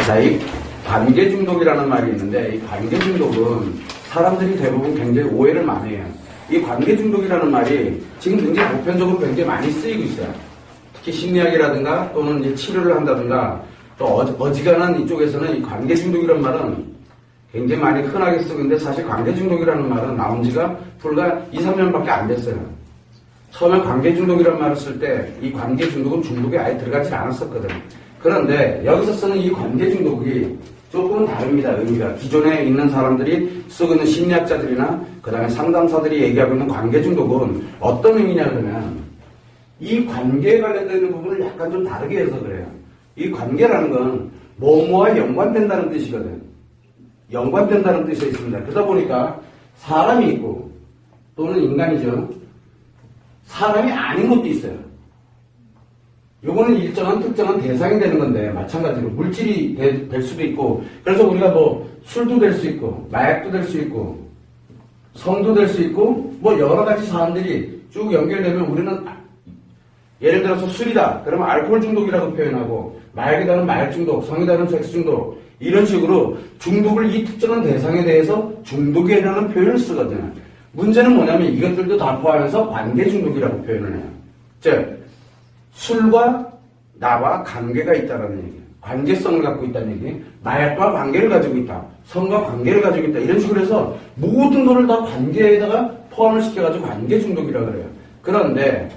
자, 이 관계 중독이라는 말이 있는데, 이 관계 중독은 사람들이 대부분 굉장히 오해를 많이 해요. 이 관계 중독이라는 말이 지금 굉장히 보편적으로 굉장히 많이 쓰이고 있어요. 특히 심리학이라든가 또는 이제 치료를 한다든가 또 어지간한 이쪽에서는 이 관계 중독이라는 말은 굉장히 많이 흔하게 쓰고 있는데, 사실 관계 중독이라는 말은 나온 지가 불과 2, 3년밖에 안 됐어요. 처음에 관계 중독이라는 말을 쓸 때 이 관계 중독은 중독에 아예 들어가지 않았었거든요. 그런데 여기서 쓰는 이 관계 중독이 조금은 다릅니다. 의미가. 기존에 있는 사람들이 쓰고 있는 심리학자들이나 그 다음에 상담사들이 얘기하고 있는 관계 중독은 어떤 의미냐 그러면 이 관계에 관련되는 부분을 약간 좀 다르게 해서 그래요. 이 관계라는 건 뭐뭐와 연관된다는 뜻이거든. 연관된다는 뜻이 있습니다. 그러다 보니까 사람이 있고 또는 인간이죠. 사람이 아닌 것도 있어요. 요거는 일정한 특정한 대상이 되는 건데, 마찬가지로 물질이 될 수도 있고, 그래서 우리가 뭐 술도 될 수 있고 마약도 될 수 있고 성도 될 수 있고 뭐 여러 가지 사안들이 쭉 연결되면 우리는 예를 들어서 술이다 그러면 알코올 중독이라고 표현하고, 마약이다는 마약 중독, 성이다는 섹스 중독, 이런 식으로 중독을 이 특정한 대상에 대해서 중독이라는 표현을 쓰거든요. 문제는 뭐냐면 이것들도 다 포함해서 관계 중독이라고 표현을 해요. 즉 술과 나와 관계가 있다는 얘기예요. 관계성을 갖고 있다는 얘기예요. 마약과 관계를 가지고 있다. 성과 관계를 가지고 있다. 이런 식으로 해서 모든 것을 다 관계에다가 포함을 시켜가지고 관계 중독이라고 그래요. 그런데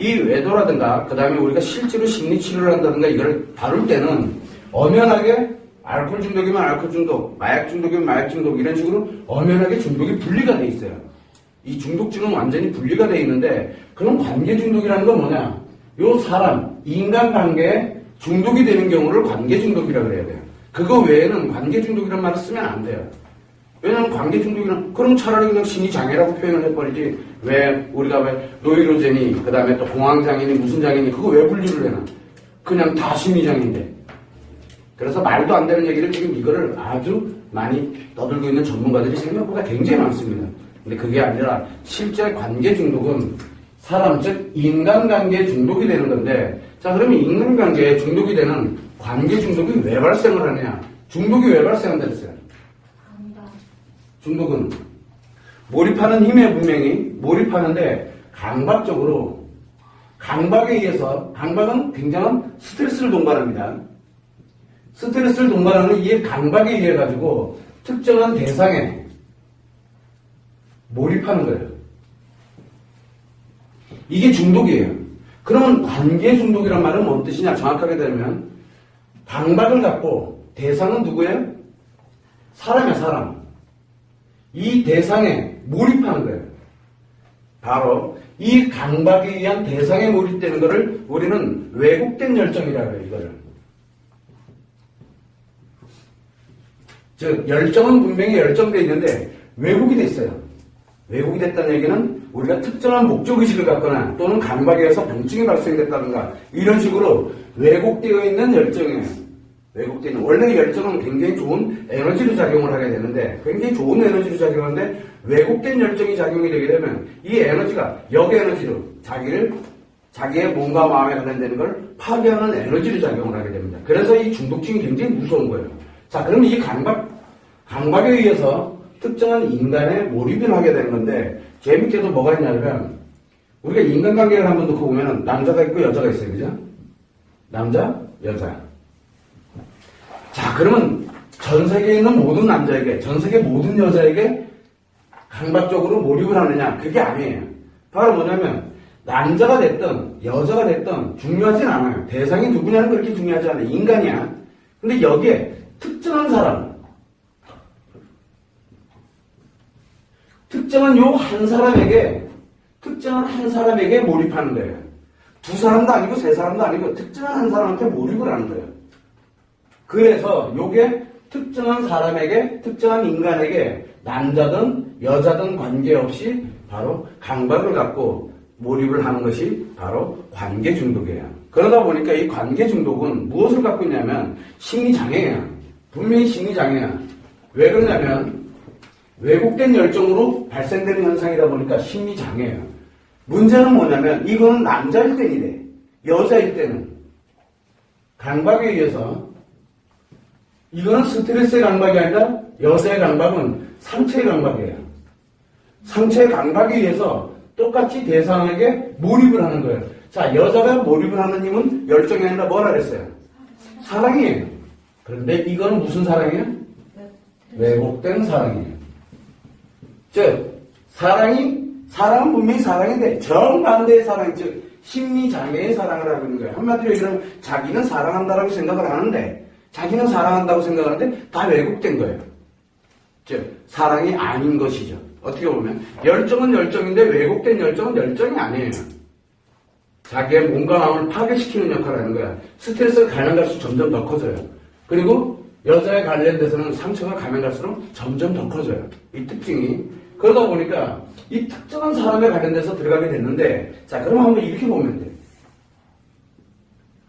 이 외도라든가 그 다음에 우리가 실제로 심리치료를 한다든가 이걸 다룰 때는 엄연하게 알코올 중독이면 알코올 중독, 마약 중독이면 마약 중독, 이런 식으로 엄연하게 중독이 분리가 돼 있어요. 이 중독증은 완전히 분리가 돼 있는데, 그럼 관계 중독이라는 건 뭐냐? 요 사람, 인간관계에 중독이 되는 경우를 관계 중독이라고 그래야 돼요. 그거 외에는 관계 중독이라는 말을 쓰면 안 돼요. 왜냐면 관계 중독이란, 그럼 차라리 그냥 심리장애라고 표현을 해버리지, 왜 우리가 왜 노이로제니 그 다음에 또 공황장애니 무슨 장애니 그거 왜 분리를 해놔? 그냥 다 심리장애인데. 그래서 말도 안 되는 얘기를 지금 이거를 아주 많이 떠들고 있는 전문가들이 생각보다 굉장히 많습니다. 근데 그게 아니라 실제 관계 중독은 사람, 즉 인간관계에 중독이 되는 건데, 자 그러면 인간관계에 중독이 되는 관계 중독이 왜 발생을 하느냐? 중독이 왜 발생한다 했어요? 중독은 몰입하는 힘에 분명히 몰입하는데 강박적으로, 강박에 의해서, 강박은 굉장한 스트레스를 동반합니다. 스트레스를 동반하는 이 강박에 의해 가지고 특정한 대상에 몰입하는 거예요. 이게 중독이에요. 그러면 관계 중독이란 말은 뭔 뜻이냐? 정확하게 되면 강박을 갖고 대상은 누구예요? 사람이야, 사람. 이 대상에 몰입하는 거예요. 바로 이 강박에 의한 대상에 몰입되는 것을 우리는 왜곡된 열정이라고 해요, 이거를. 즉 열정은 분명히 열정되어 있는데 왜곡이 됐어요. 왜곡이 됐다는 얘기는 우리가 특정한 목적의식을 갖거나 또는 강박에 의해서 병증이 발생됐다든가 이런 식으로 왜곡되어 있는 열정이에요. 왜곡되어 있는, 원래 열정은 굉장히 좋은 에너지로 작용을 하게 되는데, 굉장히 좋은 에너지로 작용하는데 왜곡된 열정이 작용이 되게 되면 이 에너지가 역에너지로 자기의 몸과 마음에 관련되는 걸 파괴하는 에너지로 작용을 하게 됩니다. 그래서 이 중독증이 굉장히 무서운 거예요. 자, 그러면 이 강박에 의해서 특정한 인간에 몰입을 하게 되는 건데, 재밌게도 뭐가 있냐면, 우리가 인간관계를 한번 놓고 보면 남자가 있고 여자가 있어요. 그죠? 남자, 여자. 자, 그러면 전 세계에 있는 모든 남자에게, 전 세계 모든 여자에게 강박적으로 몰입을 하느냐? 그게 아니에요. 바로 뭐냐면, 남자가 됐든 여자가 됐든 중요하진 않아요. 대상이 누구냐는 그렇게 중요하지 않아요. 인간이야. 근데 여기에 특정한 사람, 특정한 요 한 사람에게 몰입하는 거예요. 두 사람도 아니고 세 사람도 아니고 특정한 한 사람한테 몰입을 하는 거예요. 그래서 요게 특정한 사람에게, 특정한 인간에게 남자든 여자든 관계없이 바로 강박을 갖고 몰입을 하는 것이 바로 관계 중독이에요. 그러다 보니까 이 관계 중독은 무엇을 갖고 있냐면 심리장애예요. 분명히 심리장애야. 왜 그러냐면 왜곡된 열정으로 발생되는 현상이다 보니까 심리장애예요. 문제는 뭐냐면 이거는 남자일 때는 이래. 여자일 때는 강박에 의해서 이거는 스트레스의 강박이 아니라 여자의 강박은 상처의 강박이에요. 상처의 강박에 의해서 똑같이 대상에게 몰입을 하는 거예요. 자, 여자가 몰입을 하는 힘은 열정이 아니라 뭐라 그랬어요? 사랑이에요. 그런데 이거는 무슨 사랑이에요? 왜곡된 사랑이에요. 즉, 사랑은 분명히 사랑인데 정반대의 사랑, 즉 심리장애의 사랑을 하고 있는 거예요. 한마디로 얘기하면 자기는 사랑한다라고 생각을 하는데 자기는 사랑한다고 생각하는데 다 왜곡된 거예요. 즉 사랑이 아닌 것이죠. 어떻게 보면 열정은 열정인데 왜곡된 열정은 열정이 아니에요. 자기의 몸과 마음을 파괴시키는 역할을 하는 거야. 스트레스가 가면 갈수록 점점 더 커져요. 그리고 여자에 관련돼서는 상처가 가면 갈수록 점점 더 커져요. 이 특징이. 그러다 보니까 이 특정한 사람에 관련돼서 들어가게 됐는데, 자, 그럼 한번 이렇게 보면 돼.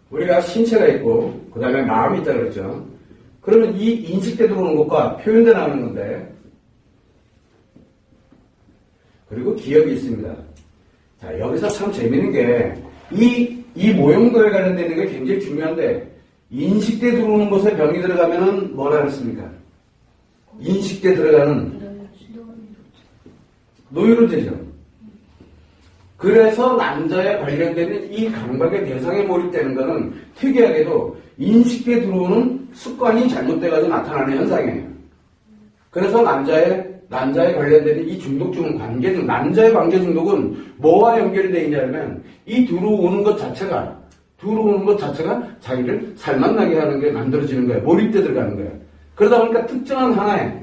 우리가 신체가 있고, 그 다음에 마음이 있다 그랬죠. 그러면 이 인식돼 들어오는 것과 표현돼 나오는 건데, 그리고 기억이 있습니다. 자, 여기서 참 재밌는 게, 이 모형도에 관련되는 게 굉장히 중요한데, 인식돼 들어오는 것에 병이 들어가면은 뭐라 그랬습니까? 인식돼 들어가는 노이로제죠. 그래서 남자에 관련되는 이 강박의 대상에 몰입되는 것은 특이하게도 인식돼 들어오는 습관이 잘못돼가지고 나타나는 현상이에요. 그래서 남자에 관련되는 이 중독증은 남자의 관계 중독은 뭐와 연결되어 있냐면 이 들어오는 것 자체가 자기를 살만나게 하는 게 만들어지는 거예요. 몰입돼 들어가는 거예요. 그러다 보니까 특정한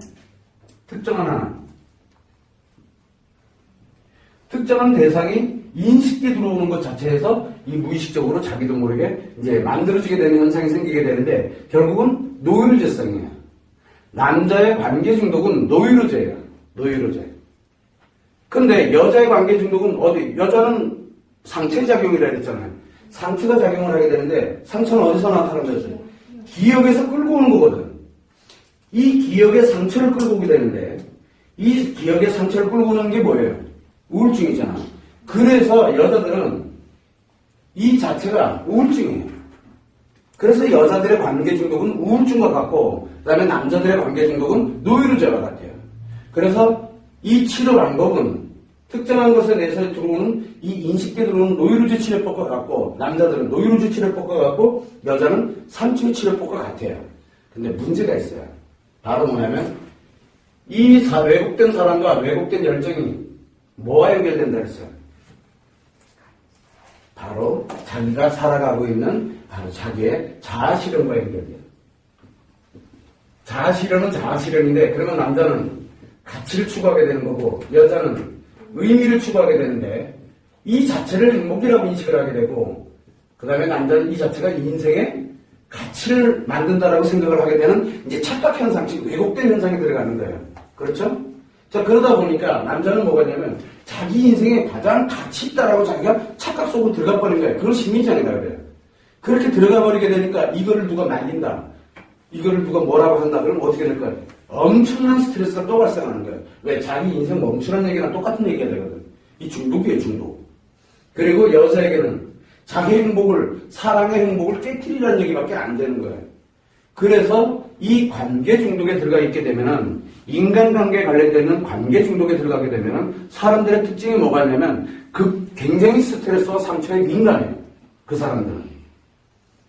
대상이 인식돼 들어오는 것 자체에서 이 무의식적으로 자기도 모르게 이제 만들어지게 되는 현상이 생기게 되는데 결국은 노이로제성이에요. 남자의 관계 중독은 노이로제예요. 근데 여자의 관계 중독은 여자는 상체 작용이라 그랬잖아요. 상처가 작용을 하게 되는데 상처는 어디서 나타나는 거죠? 기억에서 끌고 오는 거거든. 이 기억의 상처를 끌고 오게 되는데 이 기억의 상처를 끌고 오는 게 뭐예요? 우울증이잖아. 그래서 여자들은 이 자체가 우울증이에요. 그래서 여자들의 관계 중독은 우울증과 같고 그 다음에 남자들의 관계 중독은 노이로제와 같아요. 그래서 이 치료 방법은 특정한 것에 대해서 들어오는 이 인식돼 들어오는 노이로제 치료법과 같고 남자들은 노이로제 치료법과 같고 여자는 상처 치료법과 같아요. 근데 문제가 있어요. 바로 뭐냐면 이 왜곡된 사람과 왜곡된 열정이 뭐와 연결된다 했어요? 바로 자기가 살아가고 있는 바로 자기의 자아실현과 연결돼요. 자아실현은 자아실현인데 그러면 남자는 가치를 추구하게 되는 거고 여자는 의미를 추구하게 되는데 이 자체를 행복이라고 인식을 하게 되고 그 다음에 남자는 이 자체가 인생의 가치를 만든다라고 생각을 하게 되는 이제 착각 현상, 즉 왜곡된 현상이 들어가는 거예요. 그렇죠? 자, 그러다 보니까 남자는 뭐가 냐면 자기 인생에 가장 가치 있다라고 자기가 착각 속으로 들어가 버린 거예요. 그걸 심리장애라 그래요. 그렇게 들어가 버리게 되니까 이거를 누가 말린다. 이거를 누가 뭐라고 한다. 그러면 어떻게 될까요? 엄청난 스트레스가 또 발생하는 거예요. 왜? 자기 인생 멈추라는 얘기랑 똑같은 얘기가 되거든. 이 중독이에요, 중독. 그리고 여자에게는 자기 행복을, 사랑의 행복을 깨트리라는 얘기밖에 안 되는 거예요. 그래서 이 관계 중독에 들어가 있게 되면은, 인간관계에 관련되는 관계 중독에 들어가게 되면은, 사람들의 특징이 뭐가 있냐면, 굉장히 스트레스와 상처에 민감해요. 그 사람들은.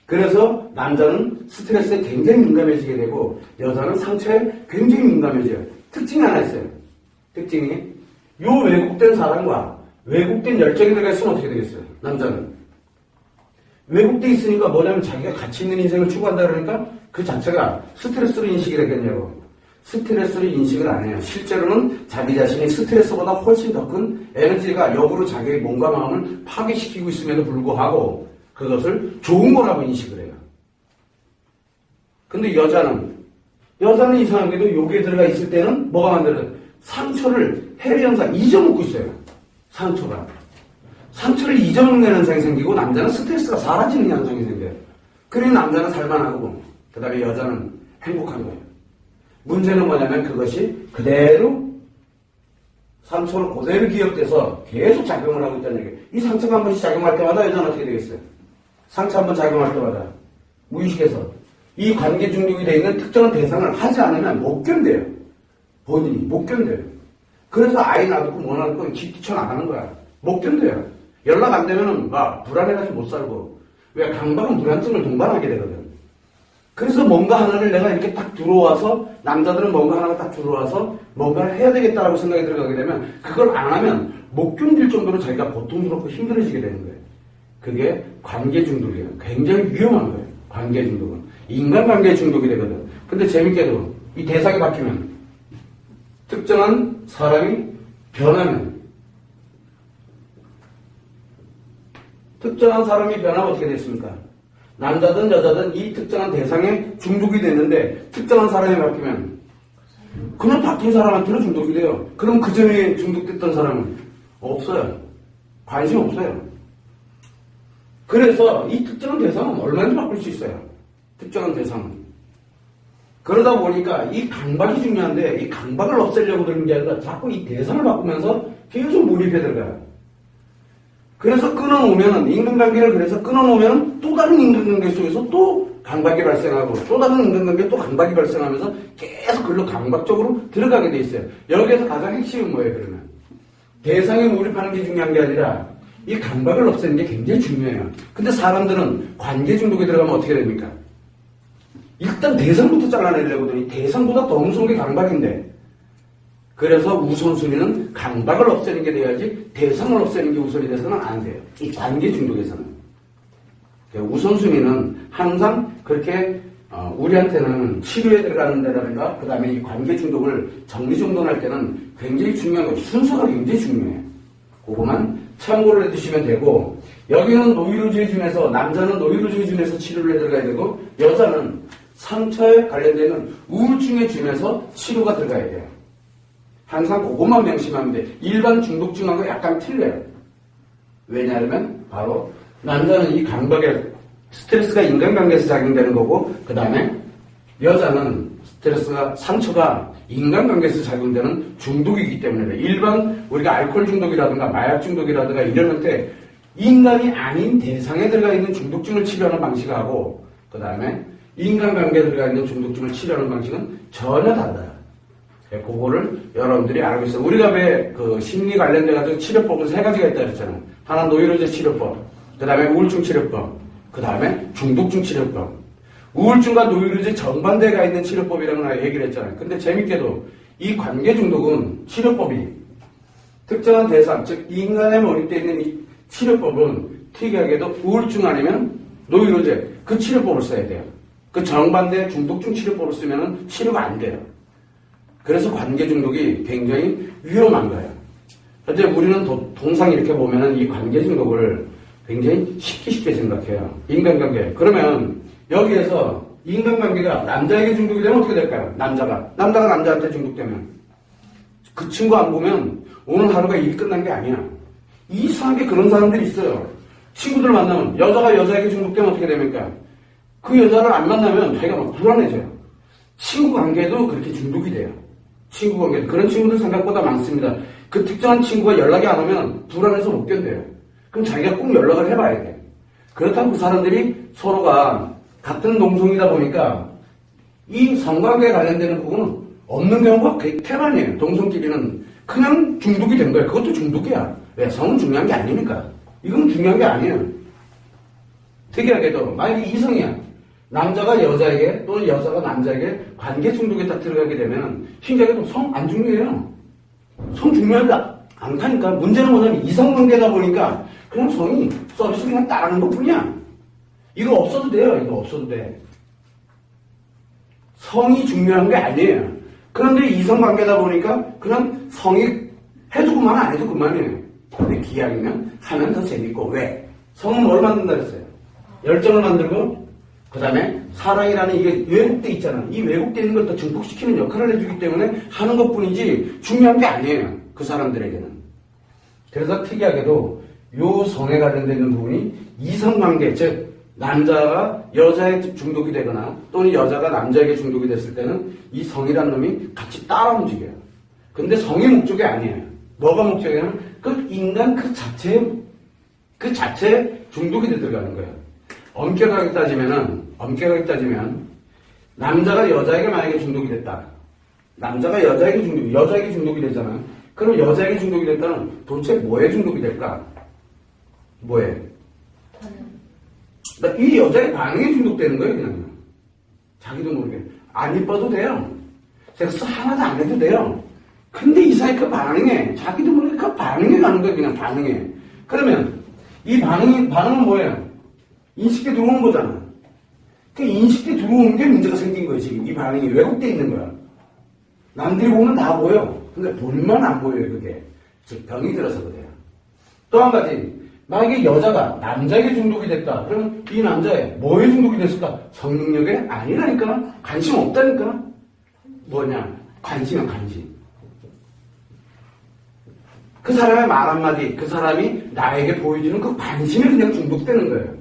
그래서 남자는 스트레스에 굉장히 민감해지게 되고 여자는 상처에 굉장히 민감해져요. 특징이 하나 있어요. 특징이 요 왜곡된 사랑과 왜곡된 열정이 들어가 있으면 어떻게 되겠어요? 남자는 왜곡돼 있으니까 뭐냐면 자기가 가치 있는 인생을 추구한다 그러니까 그 자체가 스트레스로 인식이 되겠냐고. 스트레스로 인식을 안 해요. 실제로는 자기 자신이 스트레스보다 훨씬 더 큰 에너지가 역으로 자기의 몸과 마음을 파괴시키고 있음에도 불구하고 그것을 좋은 거라고 인식을 해요. 근데 여자는 이상하게도 여기에 들어가 있을 때는 뭐가 만들어요? 상처를 해리현상 잊어먹고 있어요. 상처를 잊어먹는 현상이 생기고 남자는 스트레스가 사라지는 현상이 생겨요. 그러니 남자는 살만하고 그 다음에 여자는 행복한 거예요. 문제는 뭐냐면 그것이 그대로 상처로 그대로 기억돼서 계속 작용을 하고 있다는 얘기예요. 이 상처가 한 번씩 작용할 때마다 여자는 어떻게 되겠어요? 상처 한 번 작용할 때마다 무의식에서 이 관계 중독이 되어 있는 특정한 대상을 하지 않으면 못 견뎌요. 본인이 못 견뎌요. 그래서 아이 놔두고 뭐 놔두고 뛰쳐나가는 거야. 못 견뎌요. 연락 안 되면은 막 불안해가지고 못 살고. 왜? 강박은 불안증을 동반하게 되거든. 그래서 뭔가 하나를 내가 이렇게 딱 들어와서, 남자들은 뭔가 하나가 딱 들어와서 뭔가를 해야 되겠다라고 생각이 들어가게 되면 그걸 안 하면 못 견딜 정도로 자기가 고통스럽고 힘들어지게 되는 거예요. 그게 관계 중독이에요. 굉장히 위험한 거예요. 관계 중독은. 인간관계 중독이 되거든. 근데 재밌게도 이 대상이 바뀌면, 특정한 사람이 변하면, 특정한 사람이 변하면 어떻게 됐습니까? 남자든 여자든 이 특정한 대상에 중독이 됐는데 특정한 사람이 바뀌면 그냥 바뀐 사람한테는 중독이 돼요. 그럼 그 전에 중독됐던 사람은 없어요. 관심 없어요. 그래서 이 특정한 대상은 얼마든지 바꿀 수 있어요. 특정한 대상은. 그러다 보니까 이 강박이 중요한데 이 강박을 없애려고 그러는 게 아니라 자꾸 이 대상을 바꾸면서 계속 몰입해 들어가요. 그래서 끊어놓으면, 인간관계를 그래서 끊어놓으면 또 다른 인간관계 속에서 또 강박이 발생하고 또 다른 인간관계에 또 강박이 발생하면서 계속 글로 강박적으로 들어가게 돼 있어요. 여기에서 가장 핵심은 뭐예요, 그러면? 대상에 몰입하는 게 중요한 게 아니라 이 강박을 없애는 게 굉장히 중요해요. 근데 사람들은 관계 중독에 들어가면 어떻게 됩니까? 일단 대상부터 잘라내려고 하더니 대상보다 더 무서운 게 강박인데, 그래서 우선순위는 강박을 없애는 게 돼야지 대상을 없애는 게 우선이 돼서는 안 돼요. 이 관계 중독에서는. 우선순위는 항상 그렇게 우리한테는 치료에 들어가는 데라든가 그 다음에 이 관계 중독을 정리정돈할 때는 굉장히 중요한 거예요. 순서가 굉장히 중요해요. 그거만 참고를 해두시면 되고, 여기는 노이로제 기준에서, 남자는 노이로제 기준에서 치료를 해 들어가야 되고, 여자는 상처에 관련되는 우울증에 준해서 치료가 들어가야 돼요. 항상 그것만 명심하면 돼. 일반 중독증하고 약간 틀려요. 왜냐하면 바로 남자는 이 강박에 스트레스가 인간관계에서 작용되는 거고, 그 다음에 여자는 스트레스가, 상처가 인간관계에서 작용되는 중독이기 때문에, 일반 우리가 알코올 중독이라든가 마약 중독이라든가 이럴 때 인간이 아닌 대상에 들어가 있는 중독증을 치료하는 방식하고, 그 다음에 인간관계에 들어가 있는 중독증을 치료하는 방식은 전혀 달라요. 그거를 여러분들이 알고 있어요. 우리가 왜 그 심리 관련돼가지고 치료법은 3가지가 있다 그랬잖아요. 하나 노이로제 치료법, 그 다음에 우울증 치료법, 그 다음에 중독증 치료법. 우울증과 노이로제 정반대가 있는 치료법이라고 내가 얘기를 했잖아요. 근데 재밌게도 이 관계 중독은 치료법이 특정한 대상, 즉 인간에 몰입되어 있는 이 치료법은 특이하게도 우울증 아니면 노이로제 그 치료법을 써야 돼요. 그 정반대 중독증 치료법을 쓰면 치료가 안 돼요. 그래서 관계 중독이 굉장히 위험한 거예요. 근데 우리는 통상 이렇게 보면은 이 관계 중독을 굉장히 쉽게 생각해요. 인간관계. 그러면 여기에서 인간관계가 남자에게 중독이 되면 어떻게 될까요? 남자가 남자한테 중독되면 그 친구 안 보면 오늘 하루가 일이 끝난 게 아니야. 이상하게 그런 사람들이 있어요. 친구들 만나면 여자가 여자에게 중독되면 어떻게 됩니까? 그 여자를 안 만나면 자기가 막 불안해져요. 친구 관계도 그렇게 중독이 돼요. 친구 관계. 그런 친구들 생각보다 많습니다. 그 특정한 친구가 연락이 안 오면 불안해서 못 견뎌요. 그럼 자기가 꼭 연락을 해봐야 돼. 그렇다고 그 사람들이 서로가 같은 동성이다 보니까 이 성관계에 관련되는 부분은 없는 경우가 태반이에요. 동성끼리는 그냥 중독이 된 거예요. 그것도 중독이야. 왜? 성은 중요한 게 아니니까. 이건 중요한 게 아니에요. 특이하게도 만약에 이성이야. 남자가 여자에게 또는 여자가 남자에게 관계 중독에 딱 들어가게 되면 신기하게도 성 안 중요해요. 성 중요하지 않다니까. 문제는 뭐냐면 이성관계다 보니까 그냥 성이 서비스 그냥 따르는 것 뿐이야. 이거 없어도 돼요. 이거 없어도 돼. 성이 중요한 게 아니에요. 그런데 이성관계다 보니까 그냥 성이 해도 그만 안 해도 그만이에요. 근데 기왕이면 하면 더 재밌고. 왜? 성은 뭘 만든다 그랬어요? 열정을 만들고 그 다음에 사랑이라는 이게 왜곡돼 있잖아. 이 왜곡돼 있는 걸 더 증폭시키는 역할을 해주기 때문에 하는 것 뿐이지 중요한 게 아니에요. 그 사람들에게는. 그래서 특이하게도 요 성에 관련되는 부분이 이성관계, 즉 남자가 여자에 중독이 되거나 또는 여자가 남자에게 중독이 됐을 때는 이 성이라는 놈이 같이 따라 움직여요. 근데 성이 목적이 아니에요. 뭐가 목적이냐면 그 인간 그 자체에 중독이 들어가는 거예요. 엄격하게 따지면 남자가 여자에게 만약에 중독이 됐다. 남자가 여자에게 중독이 되잖아요. 그럼 여자에게 중독이 됐다는 도대체 뭐에 중독이 될까? 뭐에? 그러니까 이 여자의 반응에 중독되는 거예요, 그냥. 자기도 모르게. 안 이뻐도 돼요. 섹스 하나도 안 해도 돼요. 근데 이상하게 그 반응에, 자기도 모르게 그 반응에 가는 거예요, 그냥 반응에. 그러면 이 반응은 뭐예요? 인식에 들어오는 거잖아. 그 인식에 들어오는 게 문제가 생긴 거예요, 지금. 이 반응이 왜곡되어 있는 거야. 남들이 보면 다 보여. 근데 본인만 안 보여요, 그게. 즉, 병이 들어서 그래요. 또 한 가지. 만약에 여자가 남자에게 중독이 됐다. 그러면 이 남자애 뭐에 중독이 됐을까? 성능력에 아니라니까. 관심 없다니까. 뭐냐? 관심은 관심. 그 사람의 말 한마디, 그 사람이 나에게 보여주는 그 관심에 그냥 중독되는 거예요.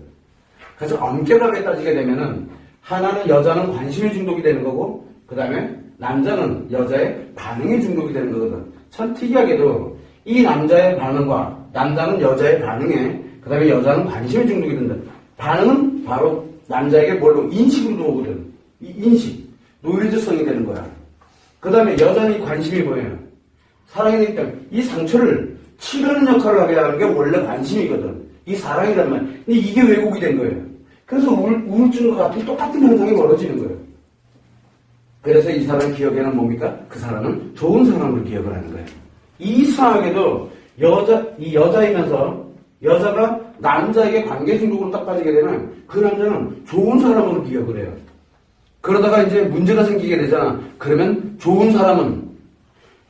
그래서 엄격하게 따지게 되면은 하나는 여자는 관심에 중독이 되는 거고 그 다음에 남자는 여자의 반응에 중독이 되는 거거든. 참 특이하게도 이 남자의 반응과 남자는 여자의 반응에 그 다음에 여자는 관심에 중독이 된다. 반응은 바로 남자에게 뭘로? 인식으로 들어오거든. 이 인식, 노이즈성이 되는 거야. 그 다음에 여자는 이 관심이 뭐예요? 사랑이 되기 때문에 이 상처를 치료하는 역할을 하게 하는 게 원래 관심이거든. 이 사랑이란 말. 근데 이게 왜곡이 된 거예요. 그래서 우울증과 같은 똑같은 현상이 벌어지는 거예요. 그래서 이 사람 기억에는 뭡니까? 그 사람은 좋은 사람으로 기억을 하는 거예요. 이상하게도 이 여자이면서 여자가 남자에게 관계 중독으로 딱 빠지게 되면 그 남자는 좋은 사람으로 기억을 해요. 그러다가 이제 문제가 생기게 되잖아. 그러면 좋은 사람은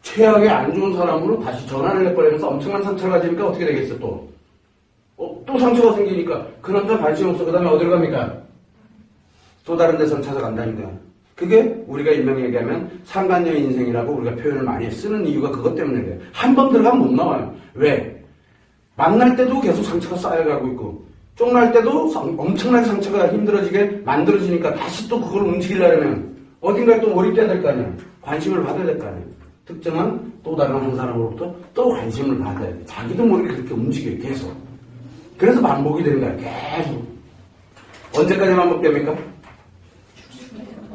최악의 안 좋은 사람으로 다시 전환을 해버리면서 엄청난 상처를 가지니까 어떻게 되겠어 또? 또 상처가 생기니까 그 남자 관심 없어. 그 다음에 어디로 갑니까? 또 다른 데서 찾아간다니까. 그게 우리가 일명 얘기하면 상간녀 인생이라고 우리가 표현을 많이 쓰는 이유가 그것 때문에 그래요. 한 번 들어가면 못 나와요. 왜? 만날 때도 계속 상처가 쌓여가고 있고 쫑날 때도 엄청나게 상처가 힘들어지게 만들어지니까 다시 또 그걸 움직이려면 어딘가에 또 몰입돼야 될 거 아니야. 관심을 받아야 될 거 아니야. 특정한 또 다른 한 사람으로부터 또 관심을 받아야 돼. 자기도 모르게 그렇게 움직여요. 계속. 그래서 반복이 되는 거야. 계속. 언제까지 반복됩니까?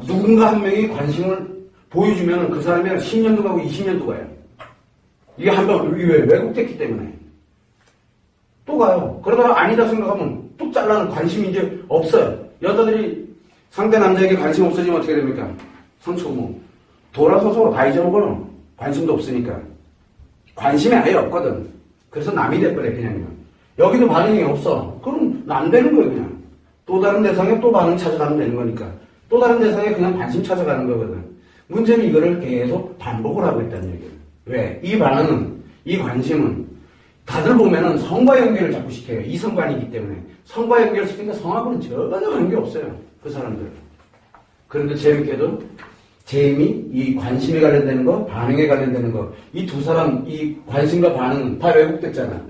누군가 한 명이 관심을 보여주면 그 사람이 10년도 가고 20년도 가요. 이게 한번 왜곡됐기 때문에. 또 가요. 그러다가 아니다 생각하면 뚝 잘라는 관심이 이제 없어요. 여자들이 상대 남자에게 관심 없어지면 어떻게 됩니까? 상처 뭐. 돌아서서 다 잊어먹어요. 관심도 없으니까. 관심이 아예 없거든. 그래서 남이 돼버려, 그냥요. 여기도 반응이 없어. 그럼 남 되는 거예요, 그냥. 또 다른 대상에 또 반응 찾아가면 되는 거니까. 또 다른 대상에 그냥 관심 찾아가는 거거든. 문제는 이거를 계속 반복을 하고 있다는 얘기예요. 왜? 이 반응은, 이 관심은 다들 보면은 성과 연결을 자꾸 시켜요. 이성관이기 때문에. 성과 연결시키니까 성하고는 전혀 관계없어요. 그 사람들. 그런데 재밌게도 재미, 이 관심에 관련되는 거, 반응에 관련되는 거, 이 두 사람, 이 관심과 반응은 다 왜곡됐잖아요.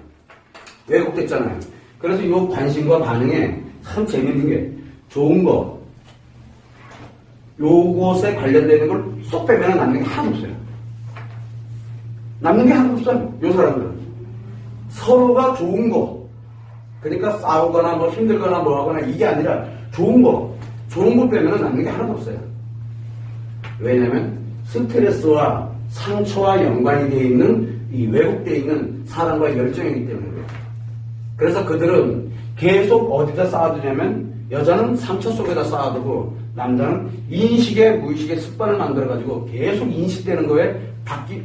왜곡됐잖아요. 그래서 이 관심과 반응에 참 재밌는 게 좋은 거, 요것에 관련되는 걸 쏙 빼면 남는 게 하나도 없어요. 남는 게 하나도 없어요. 요 사람들은. 서로가 좋은 거, 그러니까 싸우거나 뭐 힘들거나 뭐 하거나 이게 아니라 좋은 거 빼면 남는 게 하나도 없어요. 왜냐면 스트레스와 상처와 연관이 되어 있는 이 왜곡되어 있는 사랑과 열정이기 때문에 그래요. 그래서 그들은 계속 어디다 쌓아두냐면 여자는 상처 속에다 쌓아두고 남자는 인식의 무의식의 습관을 만들어가지고 계속 인식되는 거에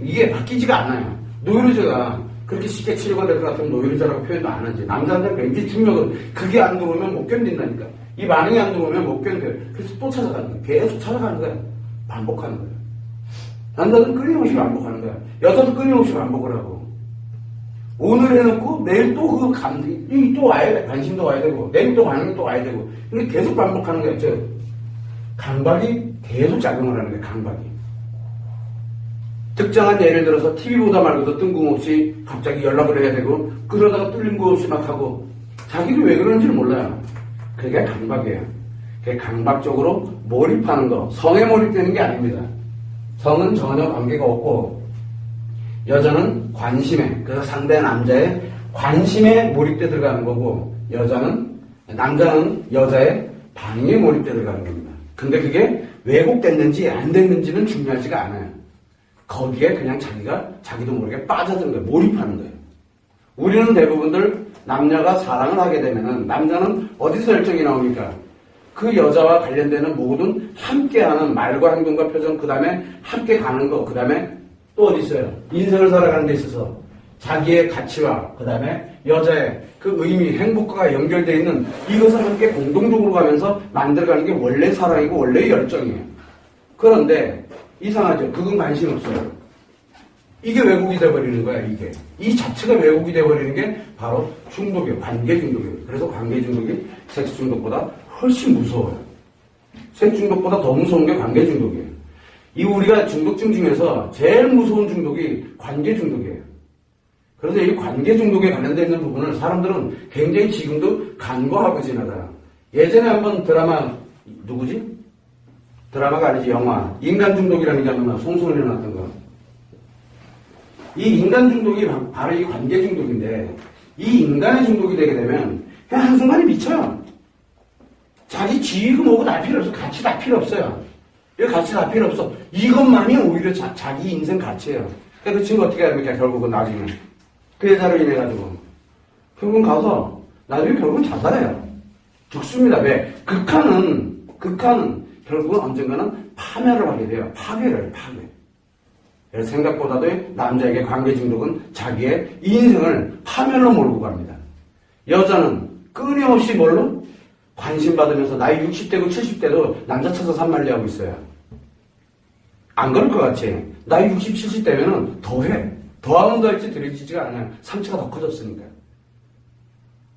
이게 바뀌지가 않아요. 노이로제가 그렇게 쉽게 치료가 될 것 같으면 노이로제라고 표현도 안 하지. 남자한테는 굉장히 중요하거든. 그게 안 들어오면 못 견딘다니까. 이 반응이 안 들어오면 못 견뎌요. 그래서 또 찾아가는 거야. 계속 찾아가는 거야. 반복하는 거야. 남자는 끊임없이 반복하는 거야. 여자도 끊임없이 반복을 하고. 오늘 해놓고 내일 또 그 감정이 또 와야 돼. 관심도 와야 되고 내일 또 반응이 또 와야 되고. 근데 계속 반복하는 거야. 강박이 계속 작용을 하는 거야. 강박이. 특정한 예를 들어서 TV 보다 말고도 뜬금없이 갑자기 연락을 해야 되고 그러다가 뚫린 거 없이 막 하고 자기도 왜 그런지를 몰라요. 그게 강박이에요. 그게 강박적으로 몰입하는 거. 성에 몰입되는 게 아닙니다. 성은 전혀 관계가 없고 여자는 관심에, 그래서 상대 남자의 관심에 몰입돼 들어가는 거고 남자는 여자의 반응에 몰입돼 들어가는 겁니다. 그 근데 그게 왜곡됐는지 안 됐는지는 중요하지가 않아요. 거기에 그냥 자기도 모르게 빠져드는 거예요. 몰입하는 거예요. 우리는 대부분들 남녀가 사랑을 하게 되면은 남자는 어디서 열정이 나옵니까? 그 여자와 관련되는 모든 함께하는 말과 행동과 표정, 그 다음에 함께 가는 거, 그 다음에 또 어디 있어요? 인생을 살아가는 데 있어서 자기의 가치와 그 다음에 여자의 그 의미, 행복과 연결되어 있는 이것을 함께 공동적으로 가면서 만들어가는 게 원래 사랑이고 원래의 열정이에요. 그런데 이상하죠. 그건 관심 없어요. 이게 왜곡이 돼버리는 거야, 이게. 이 자체가 왜곡이 돼버리는 게 바로 중독이에요. 관계 중독이에요. 그래서 관계 중독이 섹스 중독보다 훨씬 무서워요. 섹스 중독보다 더 무서운 게 관계 중독이에요. 이 우리가 중독증 중에서 제일 무서운 중독이 관계 중독이에요. 그래서 이 관계 중독에 관련되어 있는 부분을 사람들은 굉장히 지금도 간과하고 지나가요. 예전에 한번 드라마, 누구지? 드라마가 아니지, 영화. 인간 중독이라는 게 한번 송승헌이 나왔던 거. 이 인간 중독이 바로 이 관계 중독인데, 이 인간의 중독이 되게 되면 그냥 한순간에 미쳐요. 자기 지위고 뭐고 다 필요 없어. 가치 다 필요 없어요. 이 가치 다 필요 없어. 이것만이 오히려 자기 인생 가치예요. 그러니까 그 친구 어떻게 합니까? 결국은 나중에. 그 여자로 인해가지고. 결국은 가서, 나중에 결국은 자살해요. 죽습니다. 왜? 극한은 결국은 언젠가는 파멸을 하게 돼요. 파괴를. 그래서 생각보다도 남자에게 관계 중독은 자기의 인생을 파멸로 몰고 갑니다. 여자는 끊임없이 뭘로? 관심 받으면서 나이 60대고 70대도 남자 찾아서 산말리하고 있어요. 안 그럴 것 같지? 나이 60, 70대면은 더해. 더하면 더할지 들이지지가 않아요. 상처가 더 커졌으니까.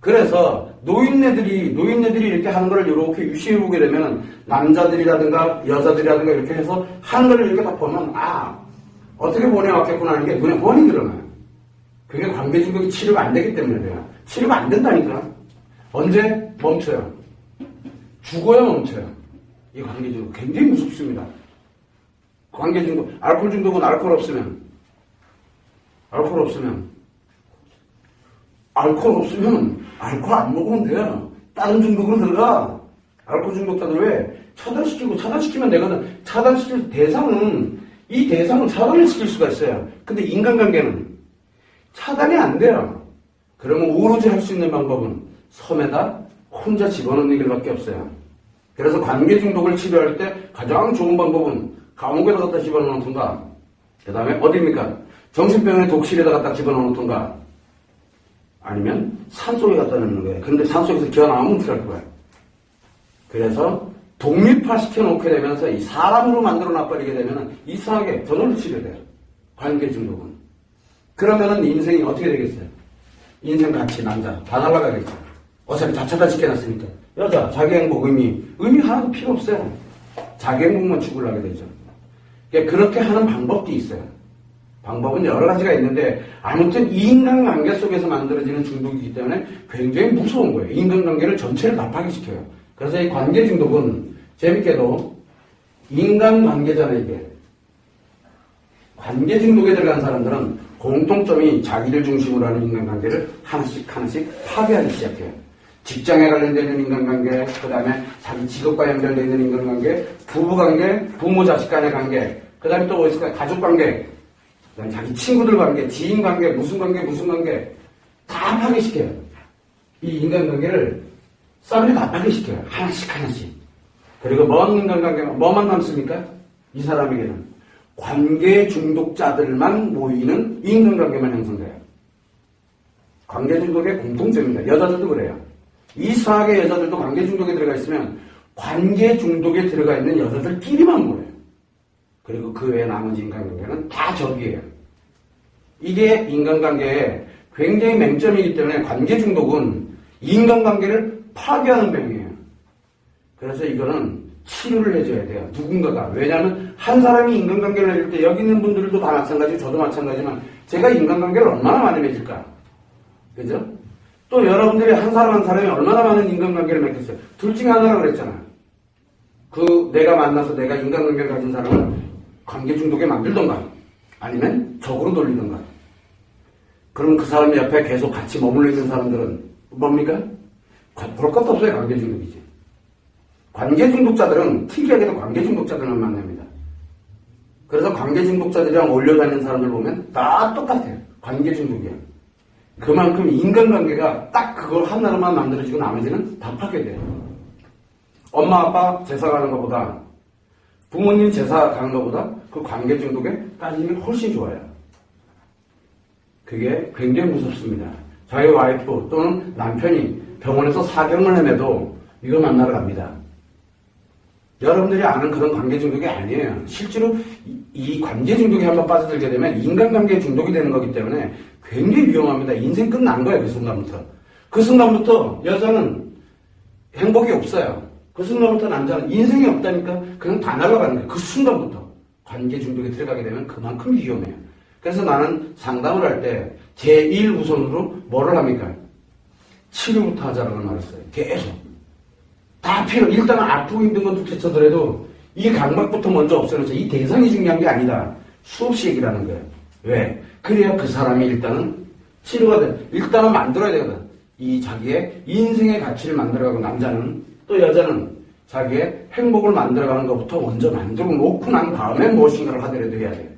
그래서 노인네들이 이렇게 하는 걸 이렇게 유시해보게 되면은 남자들이라든가 여자들이라든가 이렇게 해서 하는 걸 이렇게 다 보면 어떻게 보내왔겠구나 하는 게 눈에 뻔히 드러나요. 그게 관계 중독이 치료가 안 되기 때문에 그래요. 치료가 안 된다니까. 언제 멈춰요? 죽어야 멈춰요. 이 관계 중독 굉장히 무섭습니다. 관계 중독, 알코올 중독은 알코올 없으면 알코올 안 먹으면 돼요. 다른 중독으로 들어가. 알코올 중독자들 왜? 차단시키면 되거든. 차단시킬 대상은 차단을 시킬 수가 있어요. 근데 인간관계는 차단이 안 돼요. 그러면 오로지 할 수 있는 방법은 섬에다 혼자 집어넣는 길밖에 없어요. 그래서 관계 중독을 치료할 때 가장 좋은 방법은 감옥에다 갖다 집어넣던가, 그 다음에 어디입니까? 정신병원의 독실에다 갖다 집어넣던가, 아니면 산속에 갖다 놓는 거예요. 근데 산속에서 기어 나오면 어떻게 할 거야? 그래서 독립화시켜 놓게 되면서 이 사람으로 만들어 놔버리게 되면 이상하게 저절로 치료돼요. 관계 중독은. 그러면은 인생이 어떻게 되겠어요? 인생 가치, 남자 다 날아가겠죠. 어차피 다 차단시켜놨으니까. 여자, 자기 행복, 의미 하나도 필요 없어요. 자기 행복만 추구하게 되죠. 그러니까 그렇게 하는 방법도 있어요. 방법은 여러 가지가 있는데 아무튼 이 인간관계 속에서 만들어지는 중독이기 때문에 굉장히 무서운 거예요. 인간관계를 전체를 다 파괴시켜요. 그래서 이 관계 중독은 재밌게도 인간관계잖아요. 이게. 관계 중독에 들어간 사람들은 공통점이 자기를 중심으로 하는 인간관계를 하나씩 파괴하기 시작해요. 직장에 관련되어 있는 인간관계, 그 다음에 자기 직업과 연결되어 있는 인간관계, 부부관계, 부모 자식 간의 관계, 그 다음에 또 뭐 있을까요? 가족관계, 그 다음에 자기 친구들 관계, 지인관계, 무슨 관계 다 파괴시켜요. 이 인간관계를 싹을 다 파괴시켜요. 하나씩. 그리고 먼 인간관계만 뭐만 남습니까? 이 사람에게는 관계 중독자들만 모이는 인간관계만 형성돼요. 관계 중독의 공통점입니다. 여자들도 그래요. 이상하게 여자들도 관계 중독에 들어가 있으면 관계 중독에 들어가 있는 여자들끼리만 모여요. 그리고 그 외에 나머지 인간관계는 다 적이에요. 이게 인간관계의 굉장히 맹점이기 때문에 관계 중독은 인간관계를 파괴하는 병이에요. 그래서 이거는 치료를 해줘야 돼요. 누군가가. 왜냐하면 한 사람이 인간관계를 할 때 여기 있는 분들도 다 마찬가지고 저도 마찬가지지만 제가 인간관계를 얼마나 많이 맺을까? 그죠? 또 여러분들이 한 사람이 얼마나 많은 인간관계를 맺겠어요? 둘 중에 하나라고 그랬잖아요. 내가 만나서 내가 인간관계를 가진 사람을 관계 중독에 만들던가 아니면 적으로 돌리던가. 그럼 그 사람 옆에 계속 같이 머물러 있는 사람들은 뭡니까? 볼 것도 없어요. 관계 중독이지. 관계 중독자들은 특이하게도 관계 중독자들만 만납니다. 그래서 관계 중독자들이랑 어울려다니는 사람들 보면 다 똑같아요. 관계 중독이야. 그만큼 인간관계가 딱 그걸 하나로만 만들어지고 나머지는 다 파괴돼요. 엄마 아빠 제사 가는 것보다 부모님 제사 가는 것보다 그 관계 중독에 따지면 훨씬 좋아요. 그게 굉장히 무섭습니다. 자기 와이프 또는 남편이 병원에서 사경을 헤매도 이거 만나러 갑니다. 여러분들이 아는 그런 관계 중독이 아니에요. 실제로 이 관계 중독에 한번 빠져들게 되면 인간관계 중독이 되는 거기 때문에 굉장히 위험합니다. 인생 끝난 거예요. 그 순간부터. 그 순간부터 여자는 행복이 없어요. 그 순간부터 남자는 인생이 없다니까 그냥 다 날아가는 거예요. 그 순간부터 관계 중독에 들어가게 되면 그만큼 위험해요. 그래서 나는 상담을 할 때 제1우선으로 뭐를 합니까? 치료부터 하자라는 말을 써요. 계속. 다 일단은 아프고 힘든 건 둘째 쳐더라도 이 강박부터 먼저 없애놓자. 이 대상이 중요한 게 아니다. 수없이 얘기를 하는 거예요. 왜? 그래야 그 사람이 일단은 치료가 돼. 일단은 만들어야 되거든. 이 자기의 인생의 가치를 만들어가고 남자는 또 여자는 자기의 행복을 만들어가는 것부터 먼저 만들어 놓고 난 다음에 무엇인가를 하더라도 해야 돼요.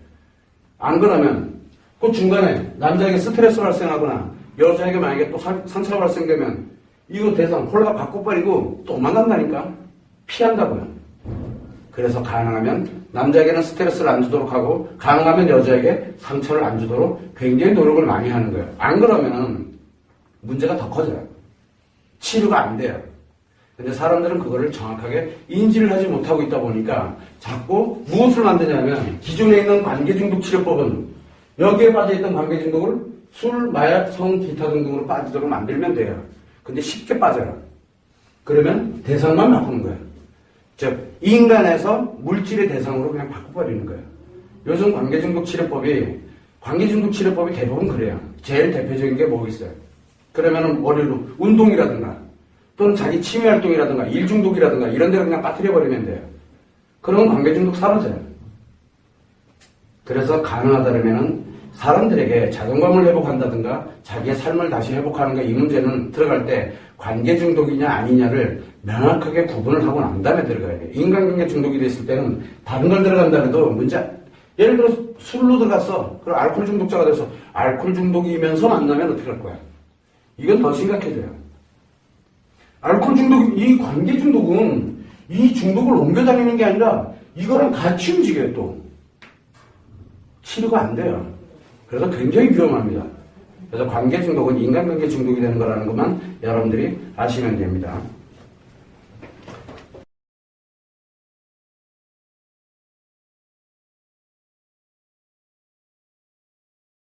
안 그러면 그 중간에 남자에게 스트레스 발생하거나 여자에게 만약에 또 상처가 발생되면 이거 대상 홀가 바꿔버리고 또 도망간다니까. 피한다고요. 그래서 가능하면 남자에게는 스트레스를 안 주도록 하고 가능하면 여자에게 상처를 안 주도록 굉장히 노력을 많이 하는 거예요. 안 그러면 문제가 더 커져요. 치료가 안 돼요. 근데 사람들은 그거를 정확하게 인지를 하지 못하고 있다 보니까 자꾸 무엇을 만드냐면 기존에 있는 관계중독 치료법은 여기에 빠져있던 관계중독을 술, 마약, 성, 기타 등등으로 빠지도록 만들면 돼요. 근데 쉽게 빠져요. 그러면 대상만 바꾸는 거예요. 즉 인간에서 물질의 대상으로 그냥 바꿔버리는 거예요. 요즘 관계중독 치료법이 대부분 그래요. 제일 대표적인 게 뭐겠어요? 그러면은 머리로 운동이라든가 또는 자기 취미활동이라든가 일중독이라든가 이런 데를 그냥 빠뜨려버리면 돼요. 그러면 관계중독 사라져요. 그래서 가능하다면은 사람들에게 자존감을 회복한다든가 자기의 삶을 다시 회복하는 게 이 문제는 들어갈 때 관계중독이냐 아니냐를 명확하게 구분을 하고 난 다음에 들어가야 돼요. 인간관계 중독이 됐을 때는 다른 걸 들어간다 해도 문제, 예를 들어 술로 들어갔어. 그럼 알코올 중독자가 돼서 알코올 중독이면서 만나면 어떻게 할 거야? 이건 더 심각해져요. 알코올 중독, 이 관계 중독은 이 중독을 옮겨다니는 게 아니라 이거랑 같이 움직여요 또. 치료가 안 돼요. 그래서 굉장히 위험합니다. 그래서 관계 중독은 인간관계 중독이 되는 거라는 것만 여러분들이 아시면 됩니다.